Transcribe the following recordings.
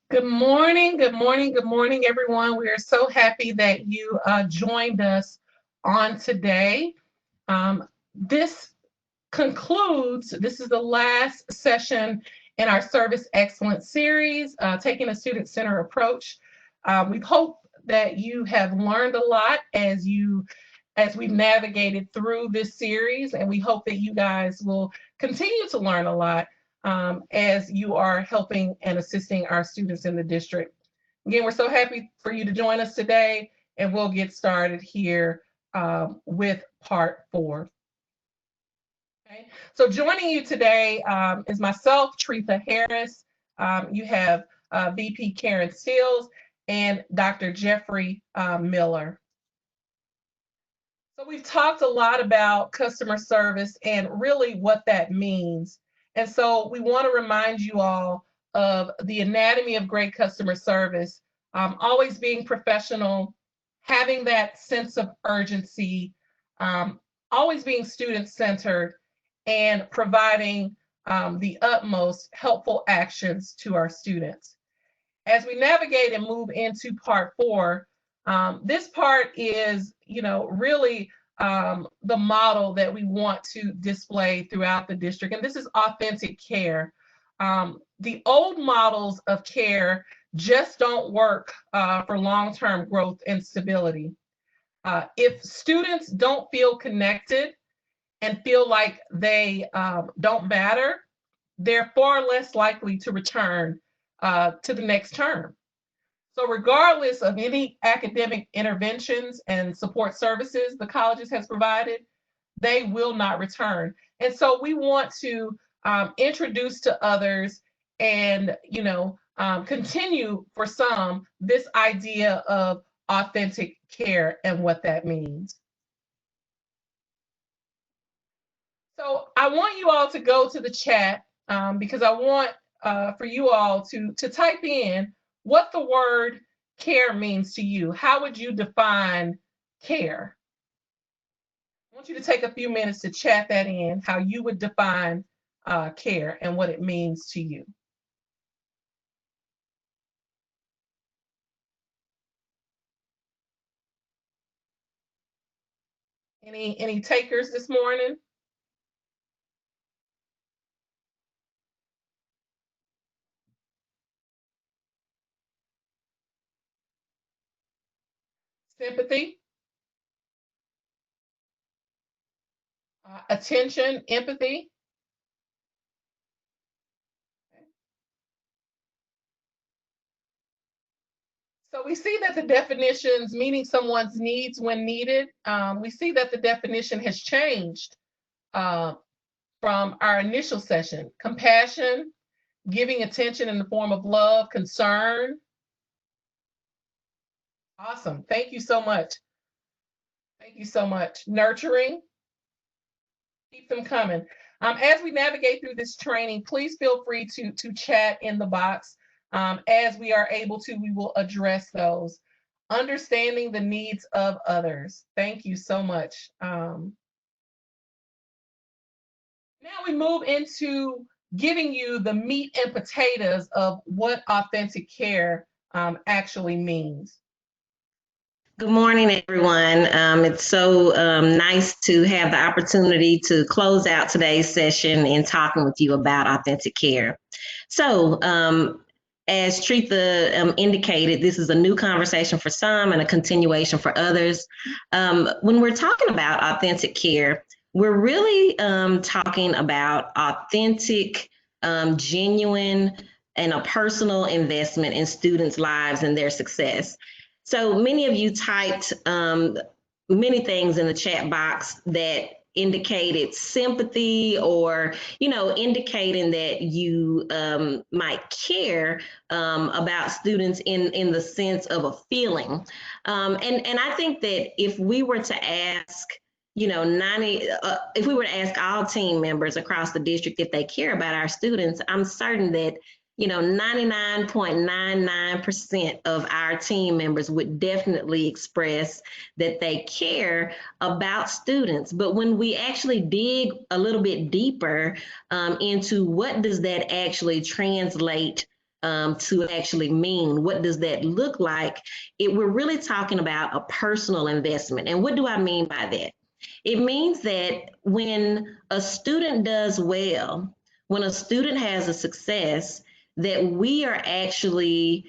Good morning, good morning, good morning, everyone. We are so happy that you joined us on today. This concludes, this is the last session in our Service Excellence series, taking a student-centered approach. We hope that you have learned a lot as we've navigated through this series, and we hope that you guys will continue to learn a lot as you are helping and assisting our students in the district. Again, we're so happy for you to join us today, and we'll get started here with part 4. Okay. So joining you today is myself, Tretha Harris. You have VP Karen Steels and Dr. Jeffrey Miller. So we've talked a lot about customer service and really what that means. And so we want to remind you all of the anatomy of great customer service, always being professional, having that sense of urgency, always being student-centered, and providing the utmost helpful actions to our students. As we navigate and move into part 4, this part is, really the model that we want to display throughout the district, and this is authentic care. The old models of care just don't work for long-term growth and stability. If students don't feel connected and feel like they don't matter, they're far less likely to return to the next term. So regardless of any academic interventions and support services the colleges has provided, they will not return. And so we want to introduce to others and, continue for some this idea of authentic care and what that means. So I want you all to go to the chat because I want for you all to type in what the word care means to you. How would you define care? I want you to take a few minutes to chat that in, how you would define care and what it means to you. Any takers this morning? Sympathy, attention, empathy. So we see that the definitions, meeting someone's needs when needed, we see that the definition has changed from our initial session. Compassion, giving attention in the form of love, concern. Awesome. Thank you so much. Thank you so much. Nurturing. Keep them coming. As we navigate through this training, please feel free to chat in the box. As we are able to, we will address those. Understanding the needs of others. Thank you so much. Now we move into giving you the meat and potatoes of what authentic care actually means. Good morning, everyone. It's so nice to have the opportunity to close out today's session in talking with you about authentic care. So, as Tretha indicated, this is a new conversation for some and a continuation for others. When we're talking about authentic care, we're really talking about authentic, genuine, and a personal investment in students' lives and their success. So many of you typed many things in the chat box that indicated sympathy or, indicating that you might care about students in the sense of a feeling. And I think that if we were to ask, if we were to ask all team members across the district if they care about our students, I'm certain that 99.99% of our team members would definitely express that they care about students. But when we actually dig a little bit deeper into what does that actually translate to actually mean? What does that look like? We're really talking about a personal investment. And what do I mean by that? It means that when a student does well, when a student has a success, that we are actually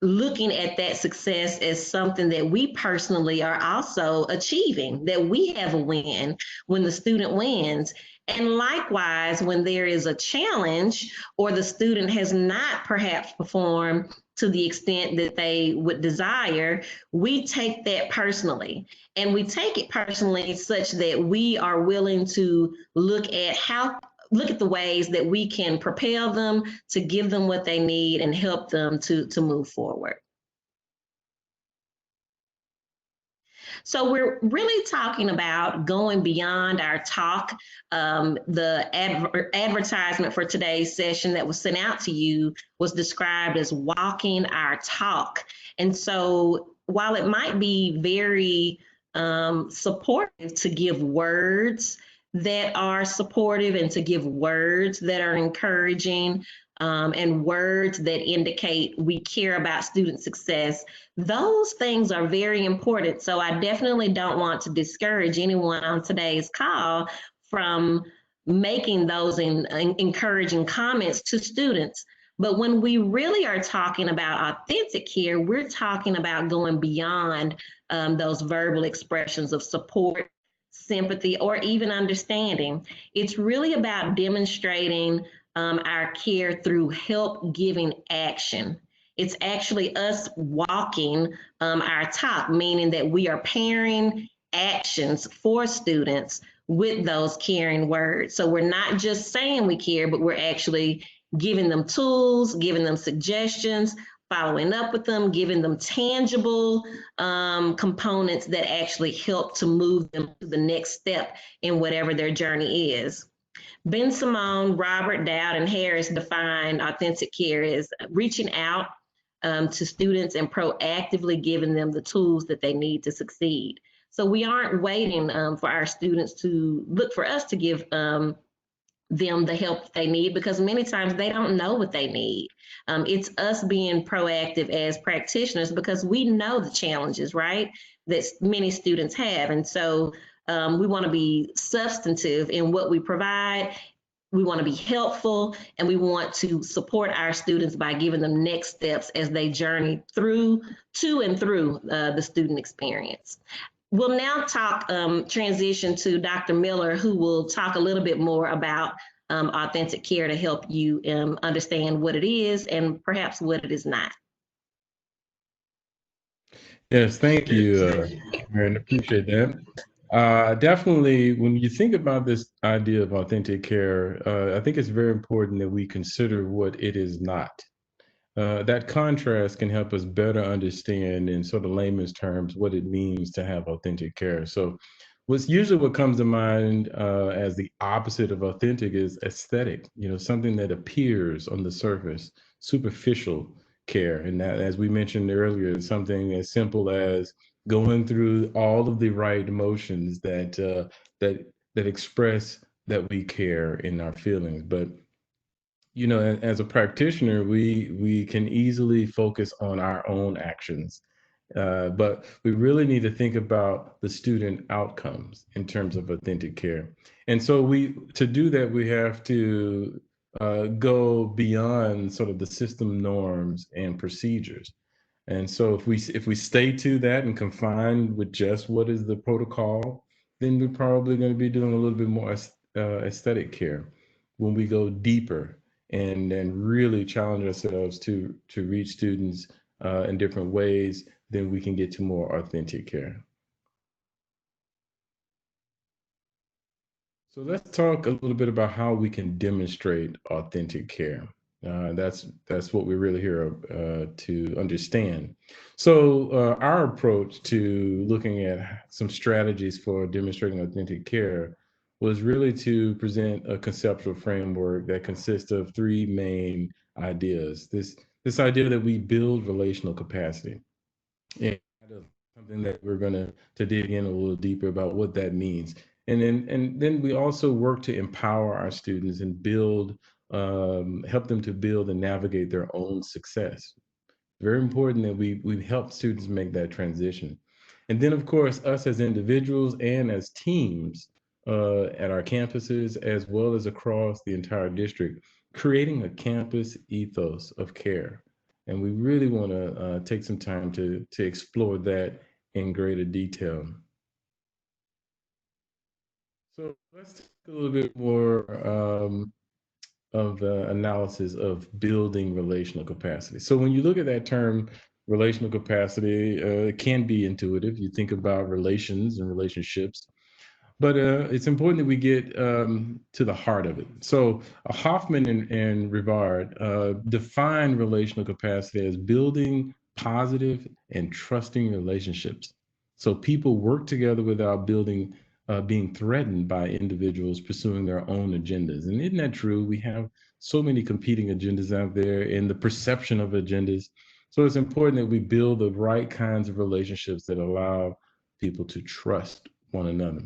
looking at that success as something that we personally are also achieving, that we have a win when the student wins. And likewise, when there is a challenge or the student has not perhaps performed to the extent that they would desire, we take that personally. And we take it personally such that we are willing to look at the ways that we can propel them, to give them what they need and help them to move forward. So we're really talking about going beyond our talk. The advertisement for today's session that was sent out to you was described as walking our talk. And so while it might be very supportive to give words that are supportive and to give words that are encouraging, and words that indicate we care about student success, those things are very important. So I definitely don't want to discourage anyone on today's call from making those encouraging comments to students. But when we really are talking about authentic care, we're talking about going beyond those verbal expressions of support, sympathy, or even understanding. It's really about demonstrating our care through help giving action. It's actually us walking our talk, meaning that we are pairing actions for students with those caring words. So we're not just saying we care, but we're actually giving them tools, giving them suggestions, following up with them, giving them tangible components that actually help to move them to the next step in whatever their journey is. Ben-Simone, Robert, Dowd, and Harris define authentic care as reaching out to students and proactively giving them the tools that they need to succeed. So we aren't waiting for our students to look for us to give them the help they need, because many times they don't know what they need. It's us being proactive as practitioners because we know the challenges, right, that many students have. And so we want to be substantive in what we provide. We want to be helpful, and we want to support our students by giving them next steps as they journey through the student experience. We'll now transition to Dr. Miller, who will talk a little bit more about authentic care to help you understand what it is and perhaps what it is not. Yes, thank you, Aaron. Appreciate that. Definitely, when you think about this idea of authentic care, I think it's very important that we consider what it is not. That contrast can help us better understand, in sort of layman's terms, what it means to have authentic care. So, what comes to mind as the opposite of authentic is aesthetic. Something that appears on the surface, superficial care, and that, as we mentioned earlier, something as simple as going through all of the right emotions that express that we care in our feelings, but as a practitioner, we can easily focus on our own actions, but we really need to think about the student outcomes in terms of authentic care. And so to do that, we have to go beyond sort of the system norms and procedures. And so if we stay to that and confine with just what is the protocol, then we're probably going to be doing a little bit more aesthetic care. When we go deeper and really challenge ourselves to reach students in different ways, then we can get to more authentic care. So let's talk a little bit about how we can demonstrate authentic care. That's what we're really here to understand. So our approach to looking at some strategies for demonstrating authentic care was really to present a conceptual framework that consists of three main ideas. This idea that we build relational capacity, and something that we're going to dig in a little deeper about what that means. And then we also work to empower our students and build help them to build and navigate their own success. Very important that we help students make that transition. And then, of course, us as individuals and as teams at our campuses, as well as across the entire district, creating a campus ethos of care. And we really want to take some time to explore that in greater detail. So let's talk a little bit more of the analysis of building relational capacity. So when you look at that term, relational capacity, it can be intuitive. You think about relations and relationships, but it's important that we get to the heart of it. So Hoffman and Rivard define relational capacity as building positive and trusting relationships. So people work together without being threatened by individuals pursuing their own agendas. And isn't that true? We have so many competing agendas out there and the perception of agendas. So it's important that we build the right kinds of relationships that allow people to trust one another.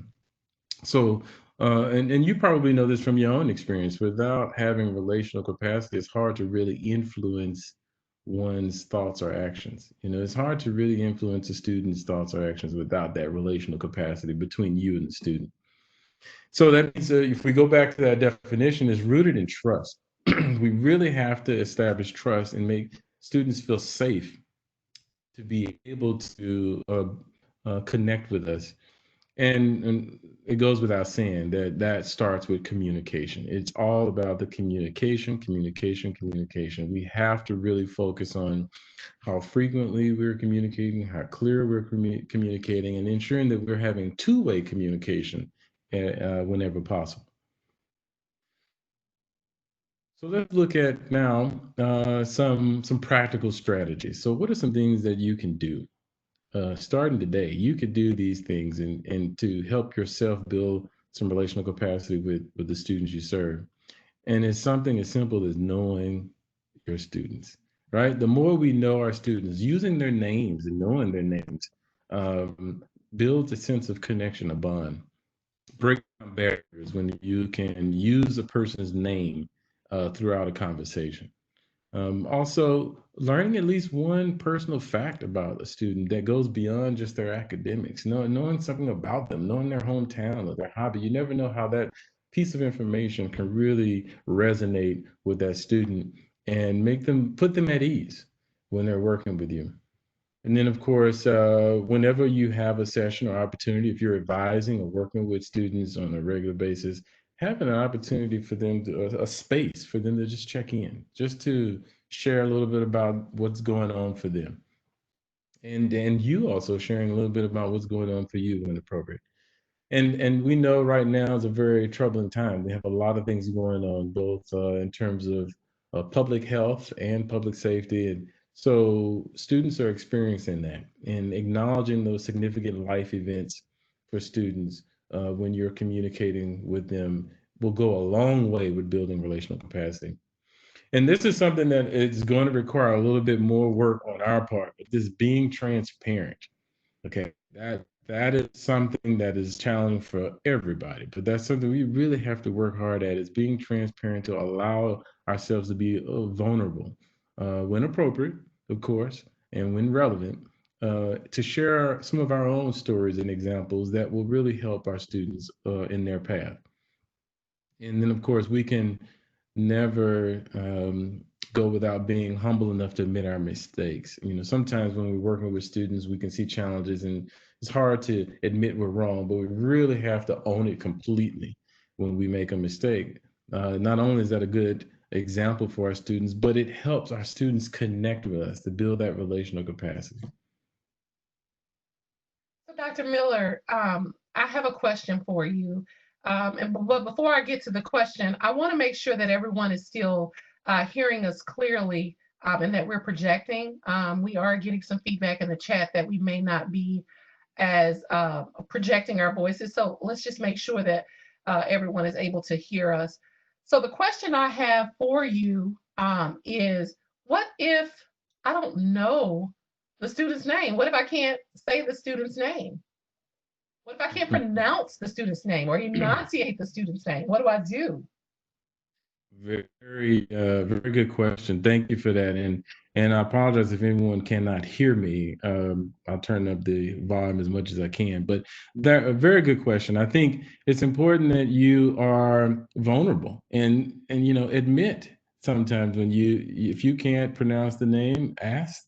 So, and you probably know this from your own experience. Without having relational capacity, it's hard to really influence one's thoughts or actions. You know, it's hard to really influence a student's thoughts or actions without that relational capacity between you and the student. So that means if we go back to that definition, is rooted in trust. We really have to establish trust and make students feel safe to be able to connect with us. And it goes without saying that that starts with communication. It's all about the communication, communication, communication. We have to really focus on how frequently we're communicating, how clear we're communicating, and ensuring that we're having two-way communication whenever possible. So let's look at now some practical strategies. So what are some things that you can do starting today? You could do these things and to help yourself build some relational capacity with the students you serve. And it's something as simple as knowing your students, right? The more we know our students, using their names and knowing their names builds a sense of connection, a bond. Break down barriers when you can use a person's name throughout a conversation. Also, learning at least one personal fact about a student that goes beyond just their academics, knowing something about them, knowing their hometown or their hobby. You never know how that piece of information can really resonate with that student and make them put them at ease when they're working with you. And then, of course, whenever you have a session or opportunity, if you're advising or working with students on a regular basis, having an opportunity for them to, a space for them to just check in, just to share a little bit about what's going on for them. And you also sharing a little bit about what's going on for you when appropriate. And we know right now is a very troubling time. We have a lot of things going on, both in terms of public health and public safety. And so students are experiencing that and acknowledging those significant life events for students when you're communicating with them will go a long way with building relational capacity. And this is something that is going to require a little bit more work on our part, but this being transparent. Okay, that is something that is challenging for everybody, but that's something we really have to work hard at is being transparent to allow ourselves to be vulnerable when appropriate, of course, and when relevant, to share some of our own stories and examples that will really help our students in their path. And then, of course, we can never go without being humble enough to admit our mistakes. You know, sometimes when we're working with students, we can see challenges and it's hard to admit we're wrong, but we really have to own it completely when we make a mistake. Not only is that a good example for our students, but it helps our students connect with us to build that relational capacity. So, Dr. Miller, I have a question for you. But before I get to the question, I want to make sure that everyone is still hearing us clearly and that we're projecting. We are getting some feedback in the chat that we may not be as projecting our voices. So let's just make sure that everyone is able to hear us. So the question I have for you is, what if I don't know the student's name? What if I can't say the student's name? What if I can't pronounce the student's name or enunciate the student's name? What do I do? Very good question. Thank you for that. And I apologize if anyone cannot hear me. I'll turn up the volume as much as I can. But that a very good question. I think it's important that you are vulnerable and admit sometimes when if you can't pronounce the name, ask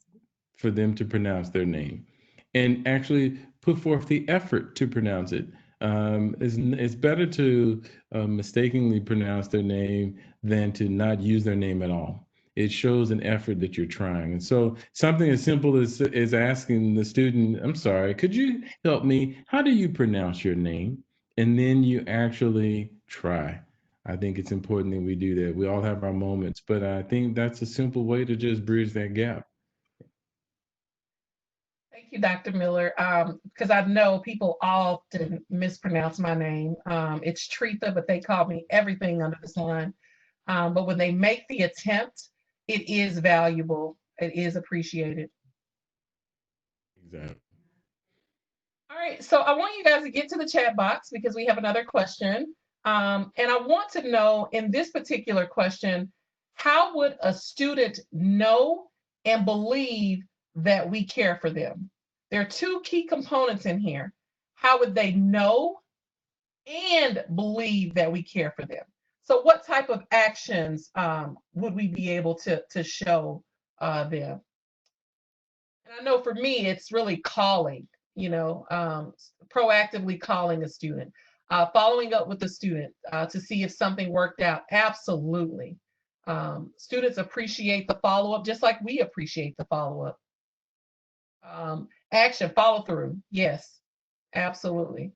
for them to pronounce their name and actually put forth the effort to pronounce it. It's better to mistakenly pronounce their name than to not use their name at all. It shows an effort that you're trying. And so something as simple as asking the student, I'm sorry, could you help me? How do you pronounce your name? And then you actually try. I think it's important that we do that. We all have our moments, but I think that's a simple way to just bridge that gap. Thank you, Dr. Miller, because I know people often mispronounce my name. It's Tretha, but they call me everything under the sun. But when they make the attempt, it is valuable. It is appreciated. Exactly. All right, so I want you guys to get to the chat box because we have another question. And I want to know in this particular question, how would a student know and believe that we care for them? There are two key components in here. How would they know and believe that we care for them? So what type of actions would we be able to show them? And I know for me, it's really calling, proactively calling a student, following up with the student to see if something worked out. Absolutely. Students appreciate the follow-up just like we appreciate the follow-up. Action, follow through. Yes, absolutely.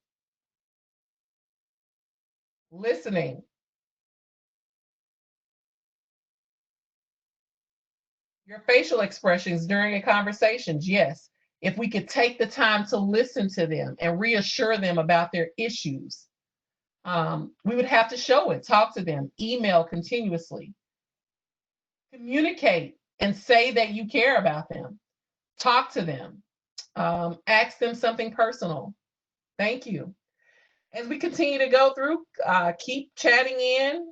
Listening. Your facial expressions during a conversation, yes. If we could take the time to listen to them and reassure them about their issues, we would have to show it, talk to them, email continuously. Communicate and say that you care about them. Talk to them. Ask them something personal. Thank you. As we continue to go through, keep chatting in.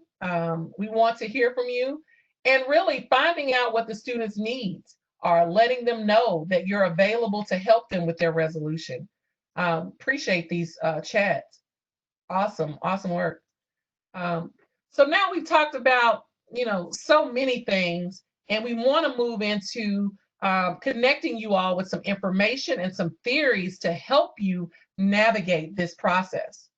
We want to hear from you and really finding out what the students' needs are, letting them know that you're available to help them with their resolution. Appreciate these chats. Awesome, awesome work. So now we've talked about, so many things, and we want to move into connecting you all with some information and some theories to help you navigate this process.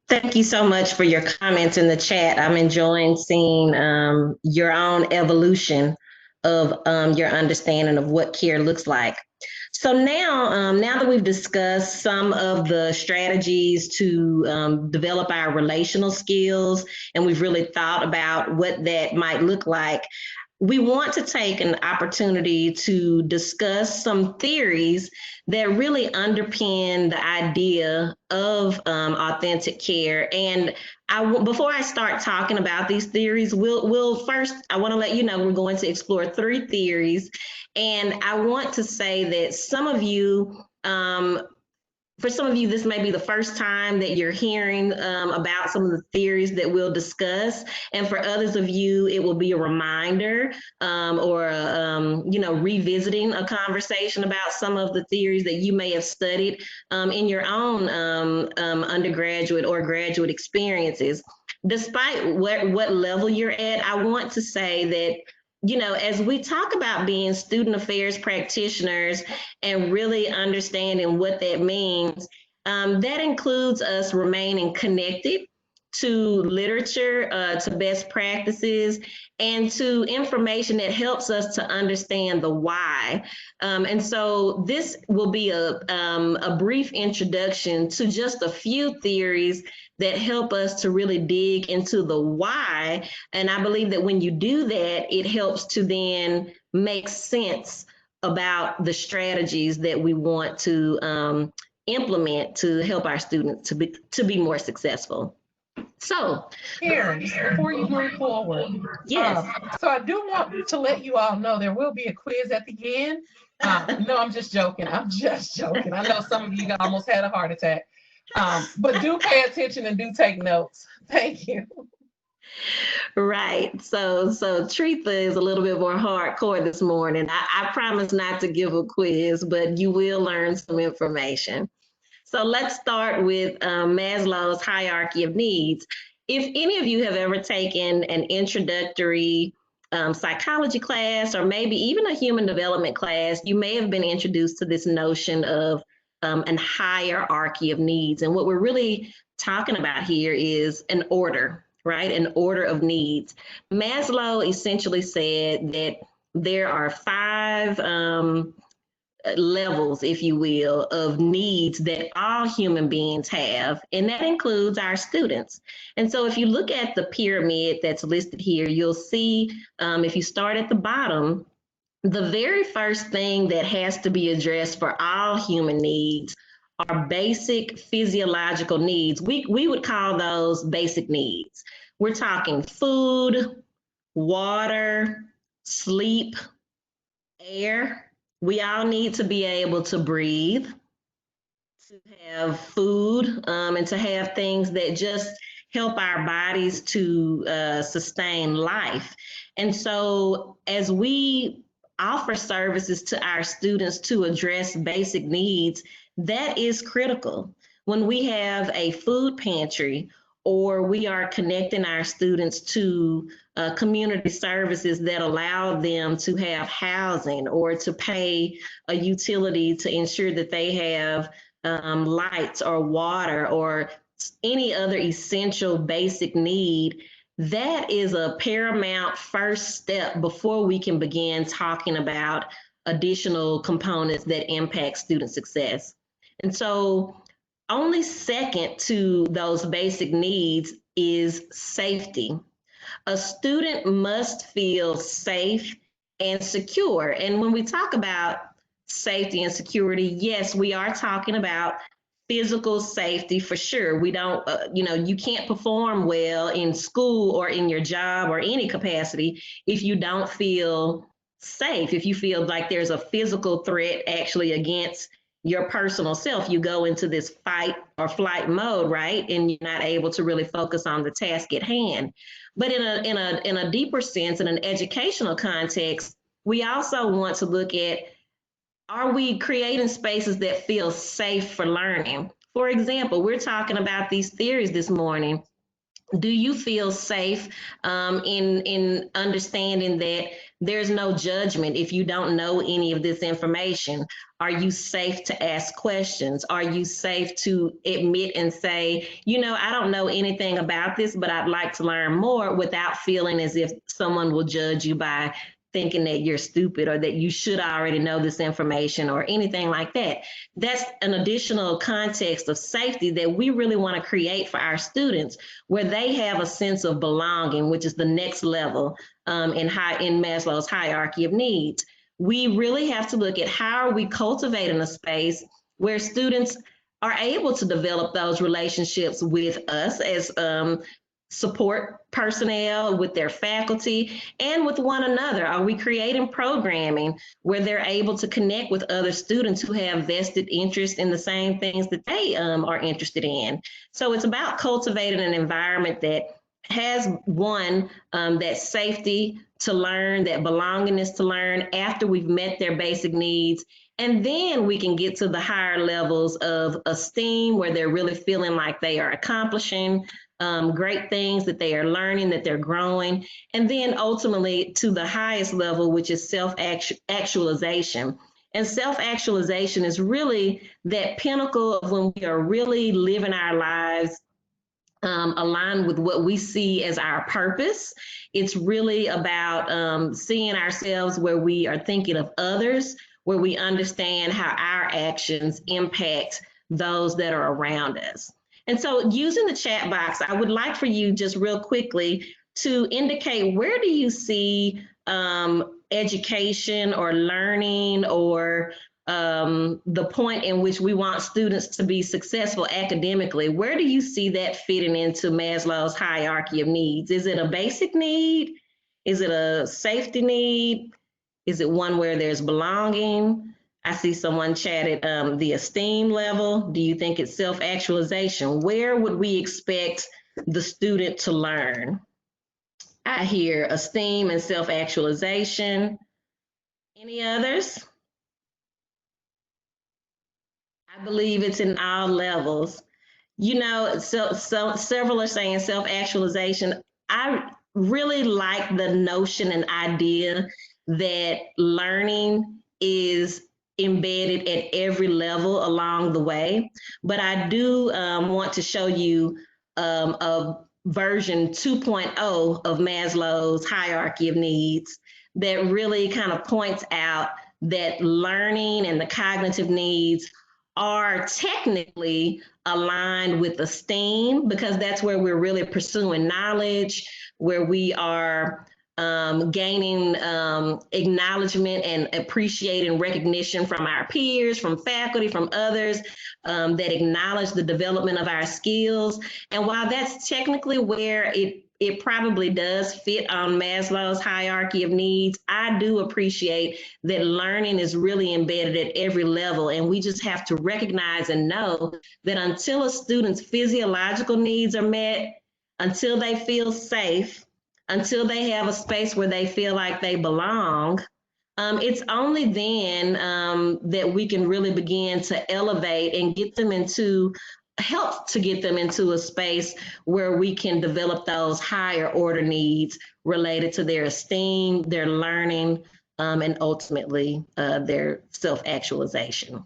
Thank you so much for your comments in the chat. I'm enjoying seeing your own evolution of your understanding of what care looks like. So now that we've discussed some of the strategies to develop our relational skills, and we've really thought about what that might look like, we want to take an opportunity to discuss some theories that really underpin the idea of authentic care. And before I start talking about these theories, we'll first, I want to let you know we're going to explore 3 theories. And I want to say that for some of you, this may be the first time that you're hearing about some of the theories that we'll discuss. And for others of you, it will be a reminder or revisiting a conversation about some of the theories that you may have studied in your own undergraduate or graduate experiences. Despite what level you're at, I want to say that as we talk about being student affairs practitioners and really understanding what that means, that includes us remaining connected to literature, to best practices, and to information that helps us to understand the why. And so this will be a brief introduction to just a few theories that help us to really dig into the why. And I believe that when you do that, it helps to then make sense about the strategies that we want to implement to help our students to be more successful. So, Karen, before you move forward, yes. So I do want to let you all know there will be a quiz at the end. No, I'm just joking. I'm just joking. I know some of you almost had a heart attack. But do pay attention and do take notes. Thank you. Right. So Tretha is a little bit more hardcore this morning. I promise not to give a quiz, but you will learn some information. So let's start with Maslow's hierarchy of needs. If any of you have ever taken an introductory psychology class or maybe even a human development class, you may have been introduced to this notion of an hierarchy of needs. And what we're really talking about here is an order, right? An order of needs. Maslow essentially said that there are five levels, if you will, of needs that all human beings have, and that includes our students. And so if you look at the pyramid that's listed here, you'll see if you start at the bottom, the very first thing that has to be addressed for all human needs are basic physiological needs. We would call those basic needs. We're talking food, water, sleep, air. We all need to be able to breathe, to have food, and to have things that just help our bodies to sustain life. And so as we offer services to our students to address basic needs, that is critical. When we have a food pantry or we are connecting our students to community services that allow them to have housing or to pay a utility to ensure that they have lights or water or any other essential basic need, that is a paramount first step before we can begin talking about additional components that impact student success. And so only second to those basic needs is safety. A student must feel safe and secure. And when we talk about safety and security, yes, we are talking about physical safety for sure. We don't, you can't perform well in school or in your job or any capacity if you don't feel safe, if you feel like there's a physical threat actually against your personal self. You go into this fight or flight mode, right? And you're not able to really focus on the task at hand. But in a deeper sense, in an educational context, we also want to look at, are we creating spaces that feel safe for learning? For example, we're talking about these theories this morning. Do you feel safe in understanding that there's no judgment if you don't know any of this information? Are you safe to ask questions? Are you safe to admit and say, I don't know anything about this, but I'd like to learn more, without feeling as if someone will judge you by thinking that you're stupid or that you should already know this information or anything like that? That's an additional context of safety that we really want to create for our students, where they have a sense of belonging, which is the next level in Maslow's hierarchy of needs. We really have to look at, how are we cultivating a space where students are able to develop those relationships with us as support personnel, with their faculty, and with one another? Are we creating programming where they're able to connect with other students who have vested interest in the same things that they are interested in? So it's about cultivating an environment that has that safety to learn, that belongingness to learn after we've met their basic needs. And then we can get to the higher levels of esteem, where they're really feeling like they are accomplishing great things, that they are learning, that they're growing. And then ultimately to the highest level, which is self-actualization. And self-actualization is really that pinnacle of when we are really living our lives aligned with what we see as our purpose. It's really about seeing ourselves where we are thinking of others, where we understand how our actions impact those that are around us. And so using the chat box, I would like for you just real quickly to indicate, where do you see education or learning or the point in which we want students to be successful academically? Where do you see that fitting into Maslow's hierarchy of needs? Is it a basic need? Is it a safety need? Is it one where there's belonging? I see someone chatted the esteem level. Do you think it's self-actualization? Where would we expect the student to learn? I hear esteem and self-actualization. Any others? I believe it's in all levels. You know, so several are saying self-actualization. I really like the notion and idea that learning is embedded at every level along the way. But I do want to show you a version 2.0 of Maslow's hierarchy of needs that really kind of points out that learning and the cognitive needs are technically aligned with esteem, because that's where we're really pursuing knowledge, where we are gaining acknowledgement and appreciating recognition from our peers, from faculty, from others that acknowledge the development of our skills. And while that's technically where it probably does fit on Maslow's hierarchy of needs, I do appreciate that learning is really embedded at every level. And we just have to recognize and know that until a student's physiological needs are met, until they feel safe, until they have a space where they feel like they belong, it's only then that we can really begin to elevate and help to get them into a space where we can develop those higher order needs related to their esteem, their learning, and ultimately their self-actualization.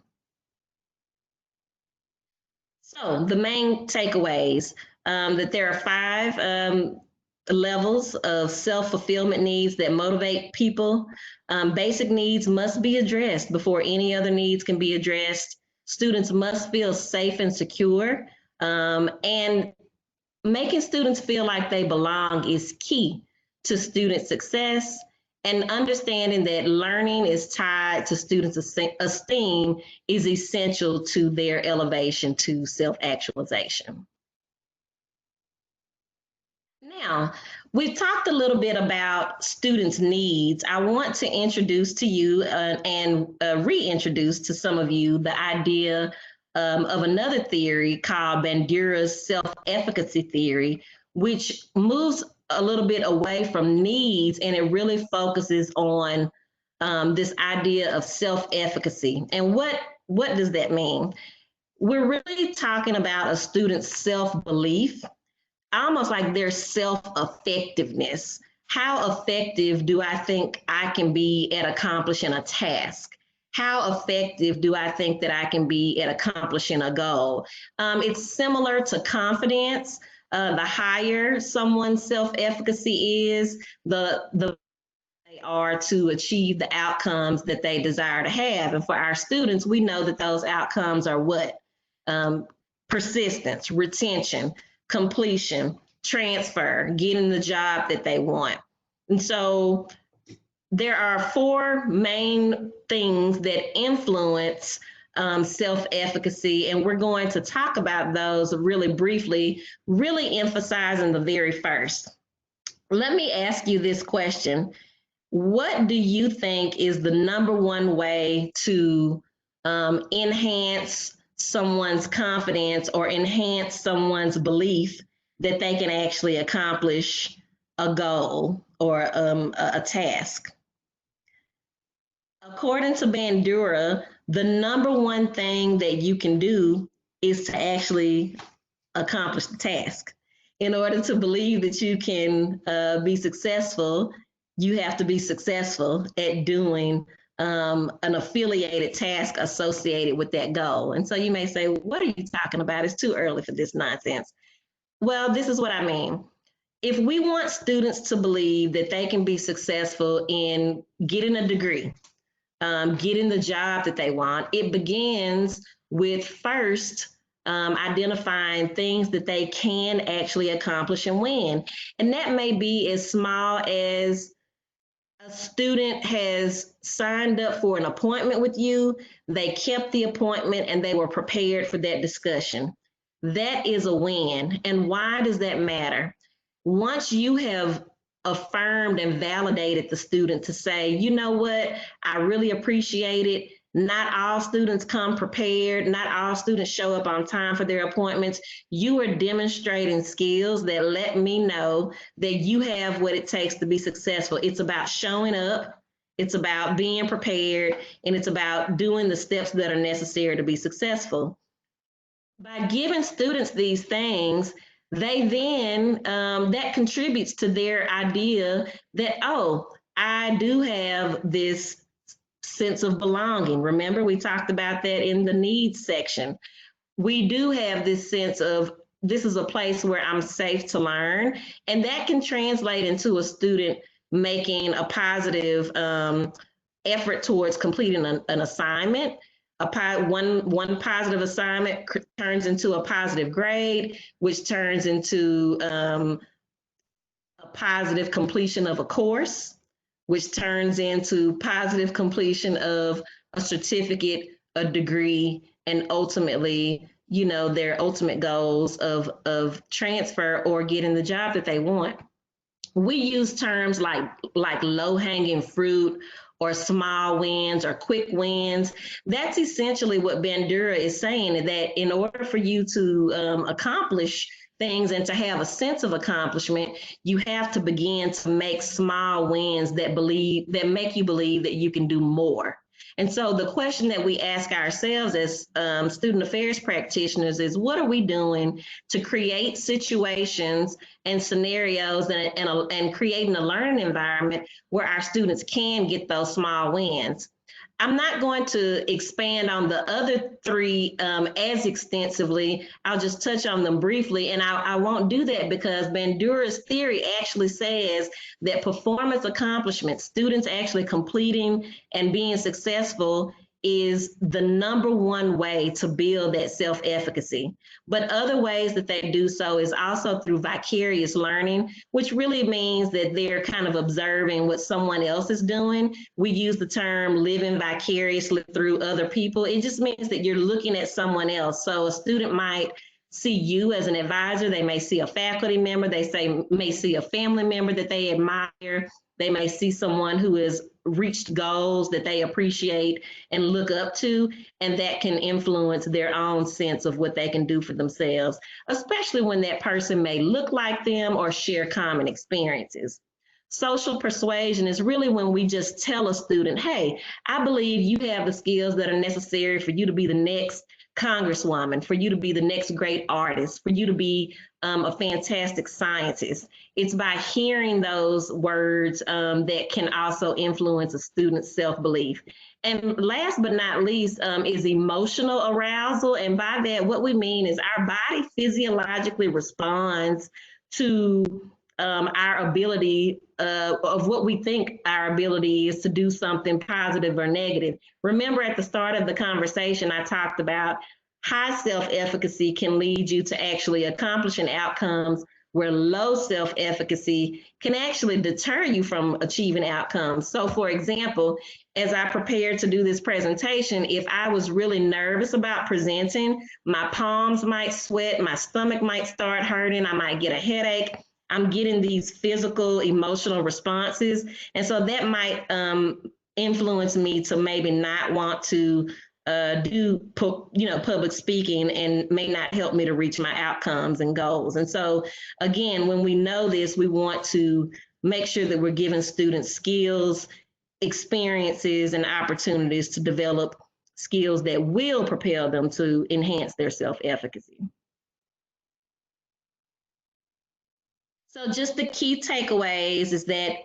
So the main takeaways, that there are 5 levels of self-fulfillment needs that motivate people. Basic needs must be addressed before any other needs can be addressed. Students must feel safe and secure, and making students feel like they belong is key to student success, and understanding that learning is tied to students' esteem is essential to their elevation to self-actualization. Now, we've talked a little bit about students' needs. I want to introduce to you and reintroduce to some of you the idea of another theory called Bandura's self-efficacy theory, which moves a little bit away from needs, and it really focuses on this idea of self-efficacy. And what does that mean? We're really talking about a student's self-belief, almost like their self-effectiveness. How effective do I think I can be at accomplishing a task? How effective do I think that I can be at accomplishing a goal? It's similar to confidence. The higher someone's self-efficacy is, the they are to achieve the outcomes that they desire to have. And for our students, we know that those outcomes are what? Persistence, retention, completion, transfer, getting the job that they want. And so there are 4 main things that influence self-efficacy, and we're going to talk about those really briefly, really emphasizing the very first. Let me ask you this question. What do you think is the number one way to enhance someone's confidence or enhance someone's belief that they can actually accomplish a goal or a task? According to Bandura, the number one thing that you can do is to actually accomplish the task. In order to believe that you can be successful, you have to be successful at doing an affiliated task associated with that goal. And so you may say, what are you talking about? It's too early for this nonsense. Well, this is what I mean. If we want students to believe that they can be successful in getting a degree, getting the job that they want, it begins with first identifying things that they can actually accomplish and win. And that may be as small as a student has signed up for an appointment with you, they kept the appointment, and they were prepared for that discussion. That is a win. And why does that matter? Once you have affirmed and validated the student to say, you know what, I really appreciate it. Not all students come prepared. Not all students show up on time for their appointments. You are demonstrating skills that let me know that you have what it takes to be successful. It's about showing up. It's about being prepared, and it's about doing the steps that are necessary to be successful. By giving students these things, they then, that contributes to their idea that, oh, I do have this sense of belonging. Remember, we talked about that in the needs section. We do have this sense of this is a place where I'm safe to learn, and that can translate into a student making a positive effort towards completing an assignment. One positive assignment turns into a positive grade, which turns into a positive completion of a course, which turns into positive completion of a certificate, a degree, and ultimately, their ultimate goals of transfer or getting the job that they want. We use terms like low-hanging fruit or small wins or quick wins. That's essentially what Bandura is saying, that in order for you to accomplish things and to have a sense of accomplishment, you have to begin to make small wins that make you believe that you can do more. And so the question that we ask ourselves as student affairs practitioners is, what are we doing to create situations and scenarios and creating a learning environment where our students can get those small wins? I'm not going to expand on the other three as extensively. I'll just touch on them briefly, and I won't do that because Bandura's theory actually says that performance accomplishment, students actually completing and being successful, is the number one way to build that self-efficacy. But other ways that they do so is also through vicarious learning, which really means that they're kind of observing what someone else is doing. We use the term living vicariously through other people. It just means that you're looking at someone else. So a student might see you as an advisor. They may see a faculty member. They may see a family member that they admire. They may see someone who has reached goals that they appreciate and look up to, and that can influence their own sense of what they can do for themselves, especially when that person may look like them or share common experiences. Social persuasion is really when we just tell a student, hey, I believe you have the skills that are necessary for you to be the next congresswoman, for you to be the next great artist, for you to be a fantastic scientist. It's by hearing those words that can also influence a student's self-belief. And last but not least is emotional arousal. And by that, what we mean is our body physiologically responds to our ability of what we think our ability is to do something positive or negative. Remember at the start of the conversation, I talked about high self-efficacy can lead you to actually accomplishing outcomes where low self-efficacy can actually deter you from achieving outcomes. So for example, as I prepared to do this presentation, if I was really nervous about presenting, my palms might sweat, my stomach might start hurting, I might get a headache. I'm getting these physical, emotional responses. And so that might influence me to maybe not want to do public speaking, and may not help me to reach my outcomes and goals. And so again, when we know this, we want to make sure that we're giving students skills, experiences, and opportunities to develop skills that will propel them to enhance their self-efficacy. So just the key takeaways is that,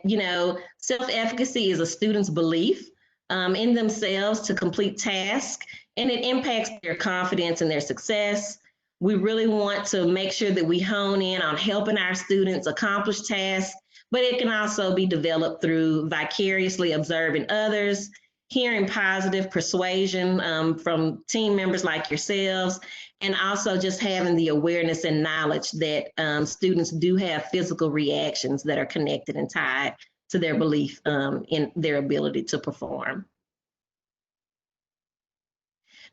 self-efficacy is a student's belief in themselves to complete tasks, and it impacts their confidence and their success. We really want to make sure that we hone in on helping our students accomplish tasks, but it can also be developed through vicariously observing others, hearing positive persuasion from team members like yourselves, and also just having the awareness and knowledge that students do have physical reactions that are connected and tied to their belief in their ability to perform.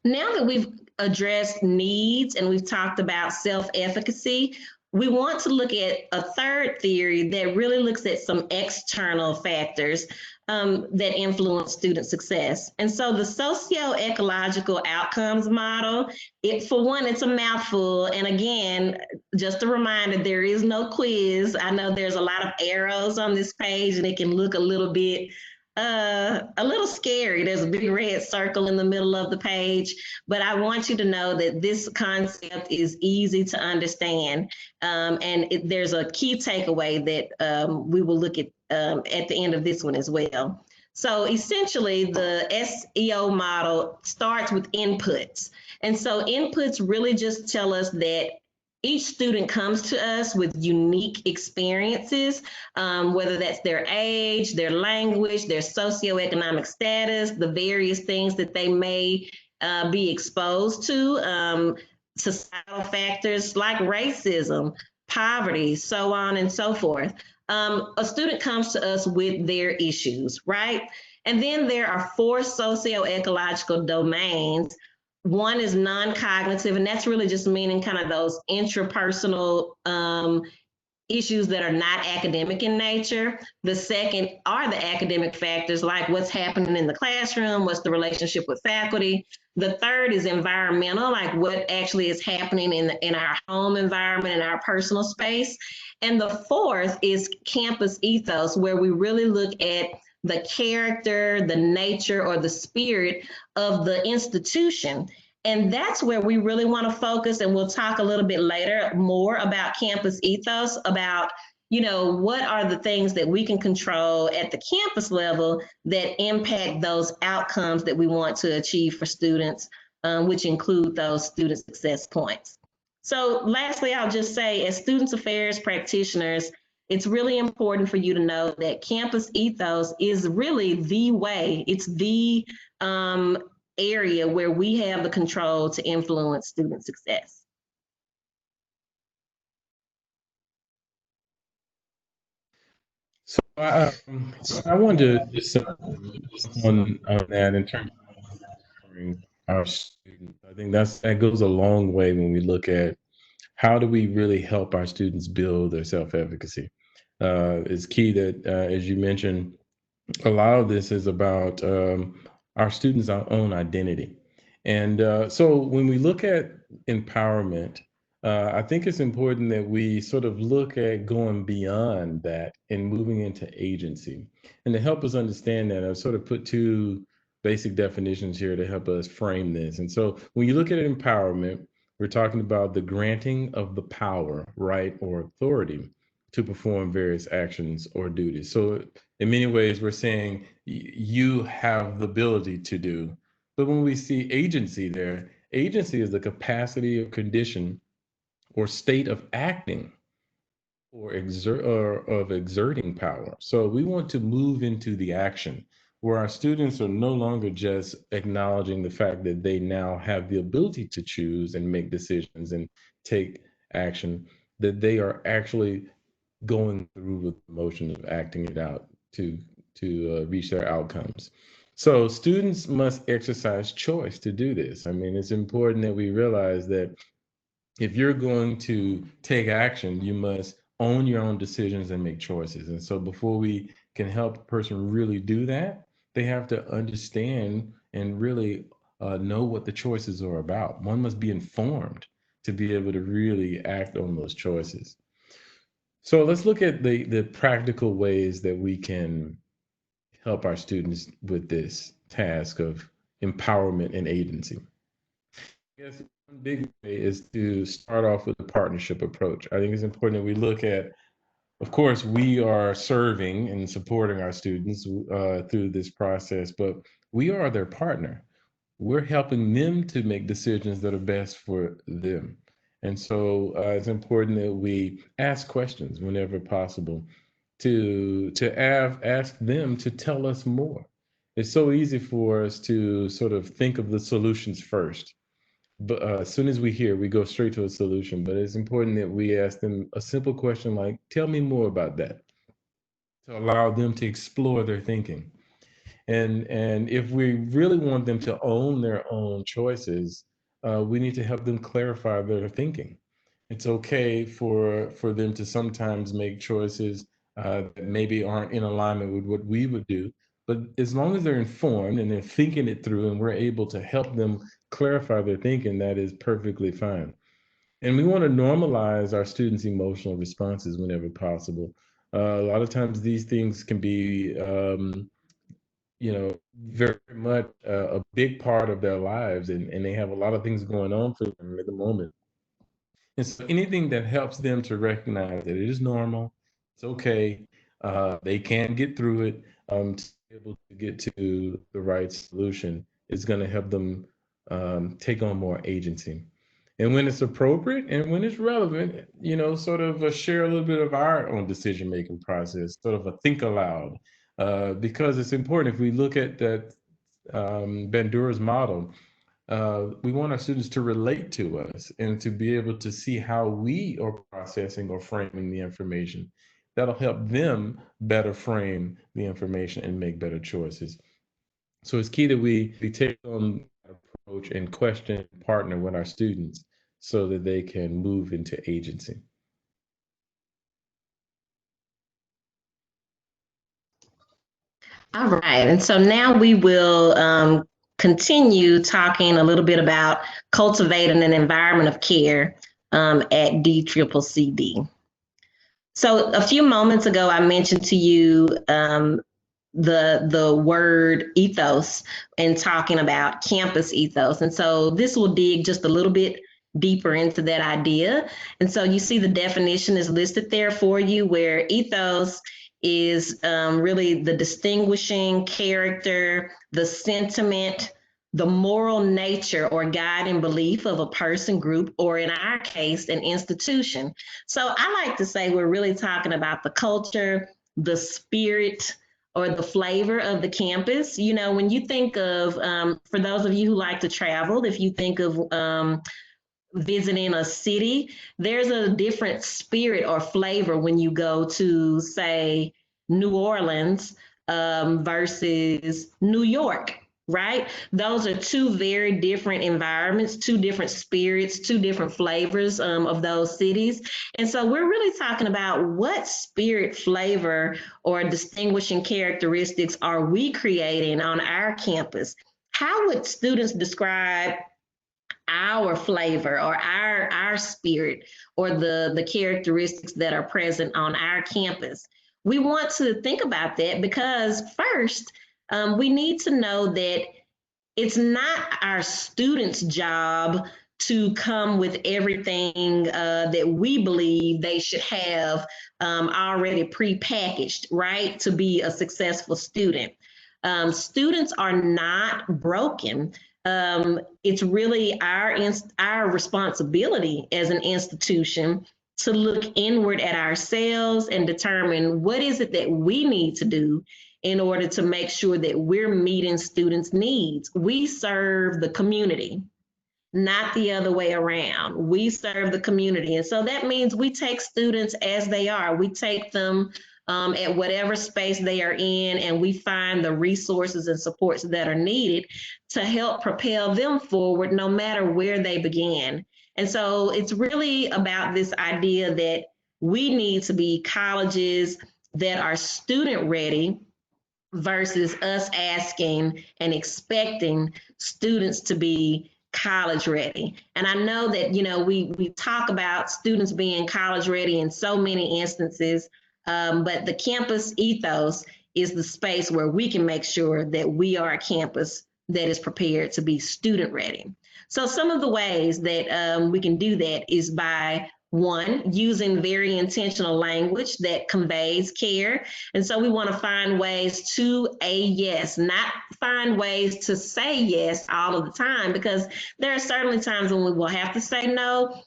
Now that we've addressed needs and we've talked about self-efficacy, we want to look at a third theory that really looks at some external factors that influence student success. And so the socio-ecological outcomes model, for one, it's a mouthful. And again, just a reminder, there is no quiz. I know there's a lot of arrows on this page and it can look a little scary. There's a big red circle in the middle of the page, but I want you to know that this concept is easy to understand. There's a key takeaway that we will look at the end of this one as well. So essentially, the SEO model starts with inputs. And so inputs really just tell us that each student comes to us with unique experiences, whether that's their age, their language, their socioeconomic status, the various things that they may be exposed to, societal factors like racism, poverty, so on and so forth. A student comes to us with their issues, right? And then there are 4 socio-ecological domains. One is non-cognitive, and that's really just meaning kind of those intrapersonal issues that are not academic in nature. The second are the academic factors, like what's happening in the classroom, what's the relationship with faculty. The third is environmental, like what actually is happening in our home environment, in our personal space. And the fourth is campus ethos, where we really look at the character, the nature, or the spirit of the institution. And that's where we really want to focus. And we'll talk a little bit later more about campus ethos, about, what are the things that we can control at the campus level that impact those outcomes that we want to achieve for students, which include those student success points. So lastly, I'll just say, as students affairs practitioners, it's really important for you to know that campus ethos is really the way, it's the area where we have the control to influence student success. So I wanted to just on that in terms of our students. I think that goes a long way when we look at how do we really help our students build their self-efficacy. It's key that, as you mentioned, a lot of this is about our students' own identity. And so when we look at empowerment, I think it's important that we sort of look at going beyond that and moving into agency. And to help us understand that, I've sort of put 2 basic definitions here to help us frame this. And so when you look at empowerment, we're talking about the granting of the power, right, or authority to perform various actions or duties. So in many ways, we're saying you have the ability to do. But when we see agency there, agency is the capacity or condition or state of acting or of exerting power. So we want to move into the action where our students are no longer just acknowledging the fact that they now have the ability to choose and make decisions and take action, that they are actually going through with the motion of acting it out to reach their outcomes. So students must exercise choice to do this. I mean, it's important that we realize that if you're going to take action, you must own your own decisions and make choices. And so before we can help a person really do that, they have to understand and really know what the choices are about. One must be informed to be able to really act on those choices. So let's look at the practical ways that we can help our students with this task of empowerment and agency. I guess one big way is to start off with a partnership approach. I think it's important that we look at, of course, we are serving and supporting our students through this process, but we are their partner. We're helping them to make decisions that are best for them. And so it's important that we ask questions whenever possible to ask them to tell us more. It's so easy for us to sort of think of the solutions first. But as soon as we hear, we go straight to a solution. But it's important that we ask them a simple question like, tell me more about that, to allow them to explore their thinking. And if we really want them to own their own choices, we need to help them clarify their thinking. It's okay for them to sometimes make choices that maybe aren't in alignment with what we would do. But as long as they're informed and they're thinking it through and we're able to help them clarify their thinking, that is perfectly fine. And we want to normalize our students' emotional responses whenever possible. A lot of times these things can be, very much a big part of their lives, and they have a lot of things going on for them at the moment. And so anything that helps them to recognize that it is normal, it's okay, they can get through it, to be able to get to the right solution is going to help them take on more agency. And when it's appropriate and when it's relevant, sort of share a little bit of our own decision making process, sort of a think aloud, because it's important. If we look at that Bandura's model, we want our students to relate to us and to be able to see how we are processing or framing the information. That'll help them better frame the information and make better choices. So it's key that we take on that approach and question and partner with our students so that they can move into agency. All right, and so now we will continue talking a little bit about cultivating an environment of care at DCCCD. So a few moments ago, I mentioned to you the word ethos and talking about campus ethos, and so this will dig just a little bit deeper into that idea. And so you see the definition is listed there for you, where ethos is really the distinguishing character, the sentiment, the moral nature or guiding belief of a person, group, or in our case, an institution. So I like to say we're really talking about the culture, the spirit, or the flavor of the campus. You know, when you think of, for those of you who like to travel, if you think of visiting a city, there's a different spirit or flavor when you go to, say, New Orleans versus New York, right? Those are two very different environments, two different spirits, two different flavors of those cities. And so we're really talking about what spirit, flavor, or distinguishing characteristics are we creating on our campus? How would students describe our flavor or our spirit or the characteristics that are present on our campus? We want to think about that because first, we need to know that it's not our students' job to come with everything that we believe they should have already prepackaged, right, to be a successful student. Students are not broken. It's really our responsibility as an institution to look inward at ourselves and determine what is it that we need to do in order to make sure that we're meeting students' needs. We serve the community, not the other way around. We serve the community. And so that means we take students as they are. We take them at whatever space they are in, and we find the resources and supports that are needed to help propel them forward no matter where they began. And so it's really about this idea that we need to be colleges that are student ready versus us asking and expecting students to be college ready. And I know that, you know, we talk about students being college ready in so many instances, but the campus ethos is the space where we can make sure that we are a campus that is prepared to be student ready. So some of the ways that we can do that is by one, using very intentional language that conveys care. And so we want to find ways to a yes, not find ways to say yes all of the time, because there are certainly times when we will have to say no.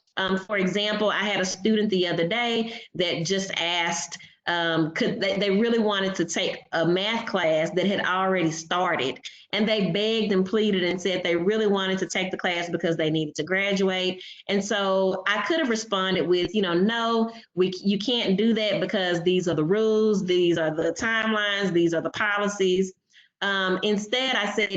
For example, I had a student the other day that just asked, they really wanted to take a math class that had already started, and they begged and pleaded and said they really wanted to take the class because they needed to graduate. And so I could have responded with, you know, no, you can't do that because these are the rules, these are the timelines, these are the policies. Instead, I said,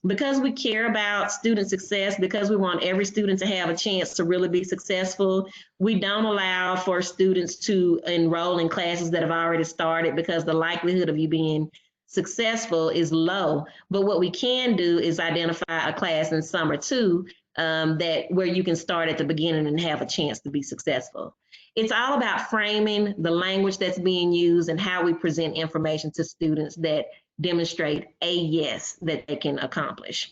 because we care about student success, because we want every student to have a chance to really be successful, we don't allow for students to enroll in classes that have already started because the likelihood of you being successful is low. But what we can do is identify a class in summer 2 that where you can start at the beginning and have a chance to be successful. It's all about framing the language that's being used and how we present information to students that demonstrate a yes that they can accomplish.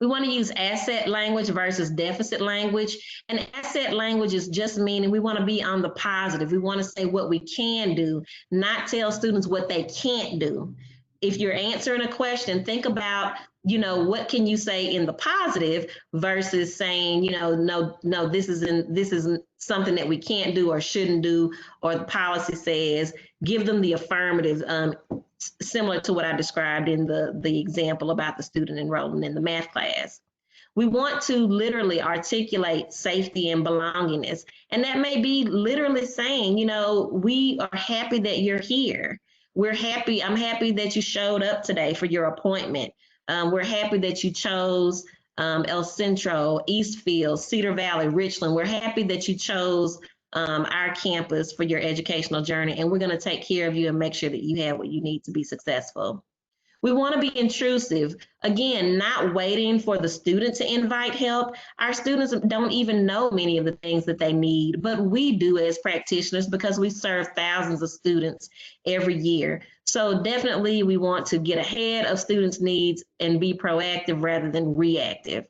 We want to use asset language versus deficit language. And asset language is just meaning we want to be on the positive. We want to say what we can do, not tell students what they can't do. If you're answering a question, think about, what can you say in the positive versus saying, no, this isn't something that we can't do or shouldn't do, or the policy says. Give them the affirmative, similar to what I described in the example about the student enrolling in the math class. We want to literally articulate safety and belongingness. And that may be literally saying, we are happy that you're here. I'm happy that you showed up today for your appointment. We're happy that you chose El Centro, Eastfield, Cedar Valley, Richland. We're happy that you chose our campus for your educational journey, and we're going to take care of you and make sure that you have what you need to be successful. We want to be intrusive. Again, not waiting for the student to invite help. Our students don't even know many of the things that they need, but we do as practitioners because we serve thousands of students every year. So definitely we want to get ahead of students' needs and be proactive rather than reactive.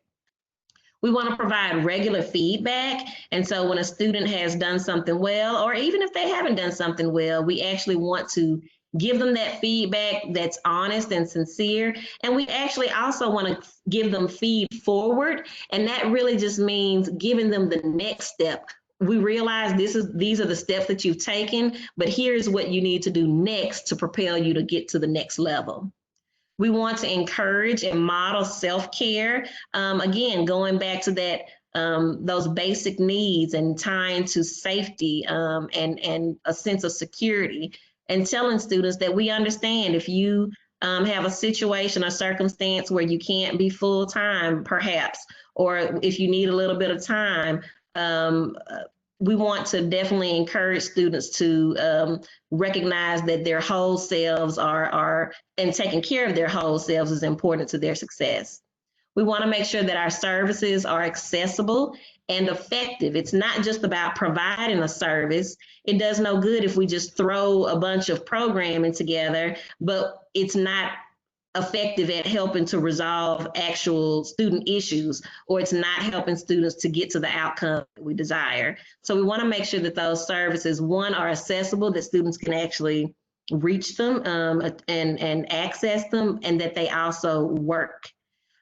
We want to provide regular feedback. And so when a student has done something well, or even if they haven't done something well, we actually want to give them that feedback that's honest and sincere. And we actually also want to give them feed forward. And that really just means giving them the next step. We realize these are the steps that you've taken, but here's what you need to do next to propel you to get to the next level. We want to encourage and model self-care. Again, going back to that, those basic needs and tying to safety and a sense of security, and telling students that we understand if you have a situation or circumstance where you can't be full-time, perhaps, or if you need a little bit of time, we want to definitely encourage students to recognize that their whole selves and taking care of their whole selves is important to their success. We want to make sure that our services are accessible and effective. It's not just about providing a service. It does no good if we just throw a bunch of programming together, but it's not effective at helping to resolve actual student issues, or it's not helping students to get to the outcome that we desire. So we want to make sure that those services, one, are accessible, that students can actually reach them and access them, and that they also work.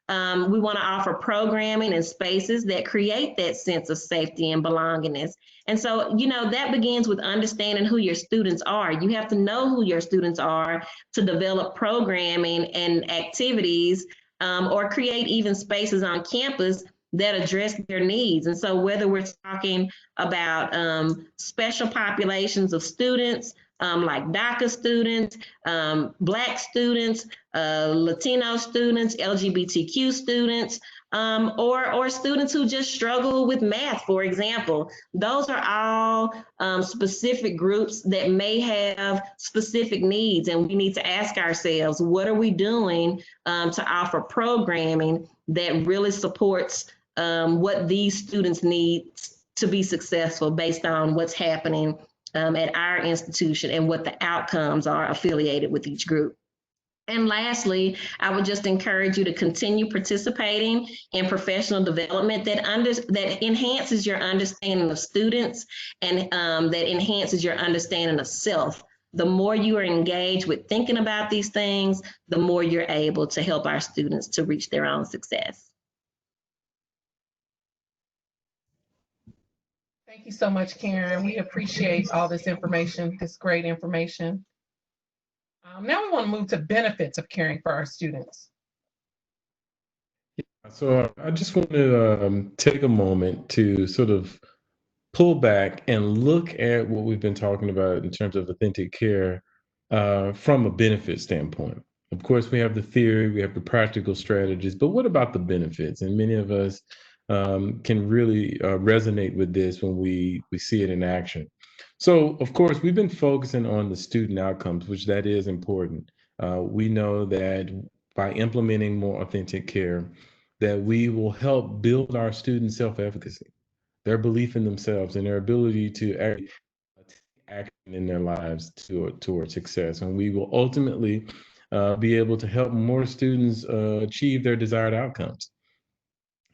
We want to offer programming and spaces that create that sense of safety and belongingness. And so, that begins with understanding who your students are. You have to know who your students are to develop programming and activities or create even spaces on campus that address their needs. And so whether we're talking about special populations of students, like DACA students, Black students, Latino students, LGBTQ students, or students who just struggle with math, for example. Those are all specific groups that may have specific needs, and we need to ask ourselves, what are we doing to offer programming that really supports what these students need to be successful based on what's happening at our institution and what the outcomes are affiliated with each group. And lastly, I would just encourage you to continue participating in professional development that enhances your understanding of students and that enhances your understanding of self. The more you are engaged with thinking about these things, the more you're able to help our students to reach their own success. Thank you so much, Karen. We appreciate all this information, this great information. Now we want to move to benefits of caring for our students. So I just want to take a moment to sort of pull back and look at what we've been talking about in terms of authentic care from a benefit standpoint. Of course, we have the theory, we have the practical strategies, but what about the benefits? And many of us can really resonate with this when we see it in action. So, of course, we've been focusing on the student outcomes, which that is important. We know that by implementing more authentic care, that we will help build our student self-efficacy, their belief in themselves, and their ability to actually take action in their lives toward success. And we will ultimately be able to help more students achieve their desired outcomes.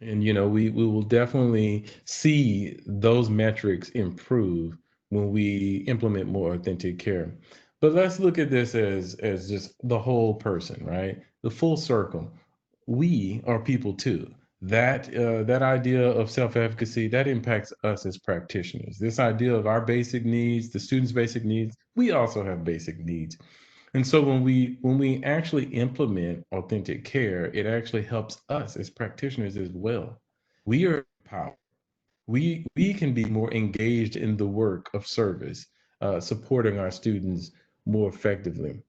And we will definitely see those metrics improve when we implement more authentic care. But let's look at this as just the whole person, right? The full circle. We are people too. That idea of self-efficacy that impacts us as practitioners. This idea of our basic needs, the students' basic needs, we also have basic needs. And so when we actually implement authentic care, it actually helps us as practitioners as well. We are empowered. We can be more engaged in the work of service, supporting our students more effectively.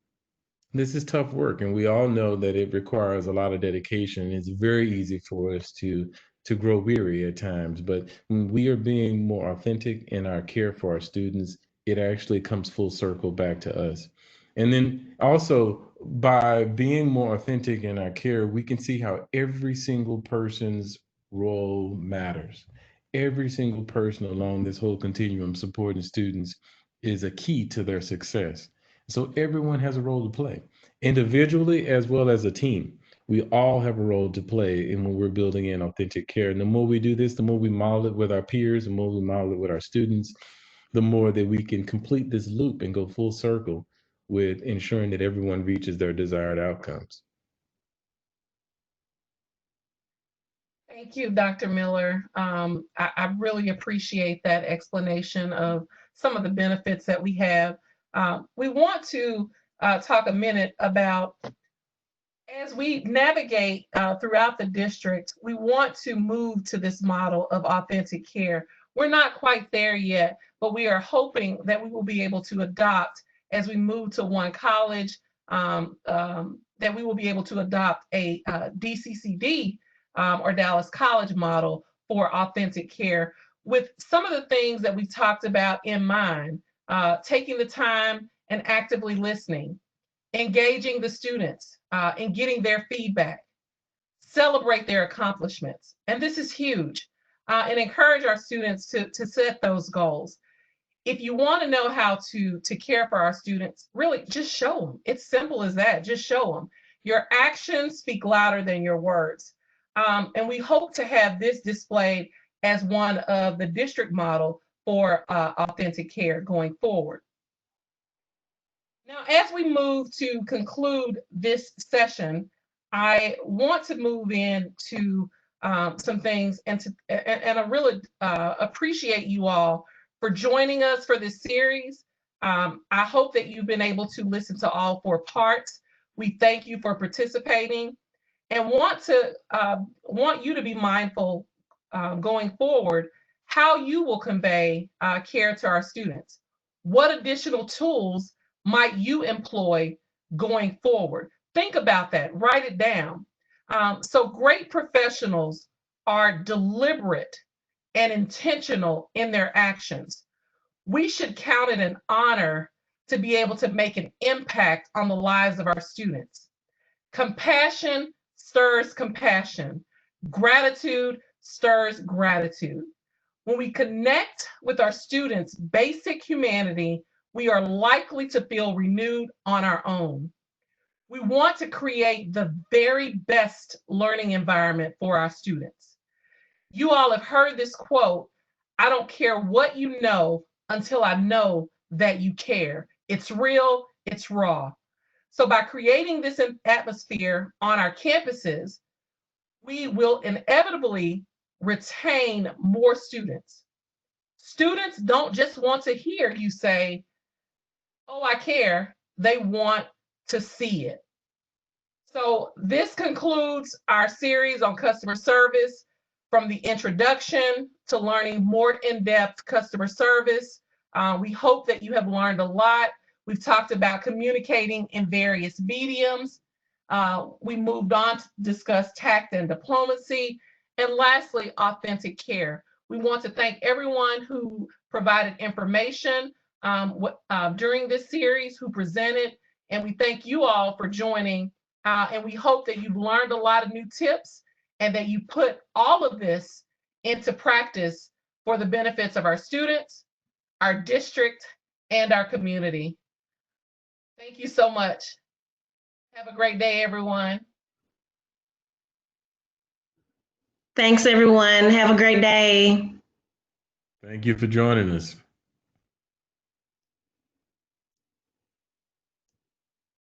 This is tough work, and we all know that it requires a lot of dedication. It's very easy for us to grow weary at times, but when we are being more authentic in our care for our students, it actually comes full circle back to us. And then also by being more authentic in our care, we can see how every single person's role matters. Every single person along this whole continuum supporting students is a key to their success. So everyone has a role to play, individually as well as a team. We all have a role to play in when we're building in authentic care. And the more we do this, the more we model it with our peers, the more we model it with our students, the more that we can complete this loop and go full circle with ensuring that everyone reaches their desired outcomes. Thank you, Dr. Miller. I really appreciate that explanation of some of the benefits that we have. We want to talk a minute about, as we navigate throughout the district, we want to move to this model of authentic care. We're not quite there yet, but we are hoping that we will be able to adopt, as we move to one college, that we will be able to adopt a DCCD or Dallas College model for authentic care, with some of the things that we've talked about in mind: taking the time and actively listening, engaging the students and getting their feedback, celebrate their accomplishments. And this is huge. And encourage our students to set those goals. If you want to know how to care for our students, really just show them. It's simple as that. Just show them. Your actions speak louder than your words. And we hope to have this displayed as one of the district model for authentic care going forward. Now, as we move to conclude this session, I want to move into some things, and I really appreciate you all for joining us for this series. I hope that you've been able to listen to all 4 parts. We thank you for participating, and want you to be mindful going forward how you will convey care to our students. What additional tools might you employ going forward? Think about that, write it down. So great professionals are deliberate and intentional in their actions. We should count it an honor to be able to make an impact on the lives of our students. Compassion stirs compassion. Gratitude stirs gratitude. When we connect with our students' basic humanity, we are likely to feel renewed on our own. We want to create the very best learning environment for our students. You all have heard this quote: "I don't care what you know until I know that you care." It's real, it's raw. So by creating this atmosphere on our campuses, we will inevitably retain more students. Students don't just want to hear you say, "Oh, I care." They want to see it. So this concludes our series on customer service, from the introduction to learning more in-depth customer service. We hope that you have learned a lot. We've talked about communicating in various mediums. We moved on to discuss tact and diplomacy. And lastly, authentic care. We want to thank everyone who provided information during this series, who presented, and we thank you all for joining. And we hope that you've learned a lot of new tips and that you put all of this into practice for the benefits of our students, our district, and our community. Thank you so much. Have a great day, everyone. Thanks, everyone. Have a great day. Thank you for joining us.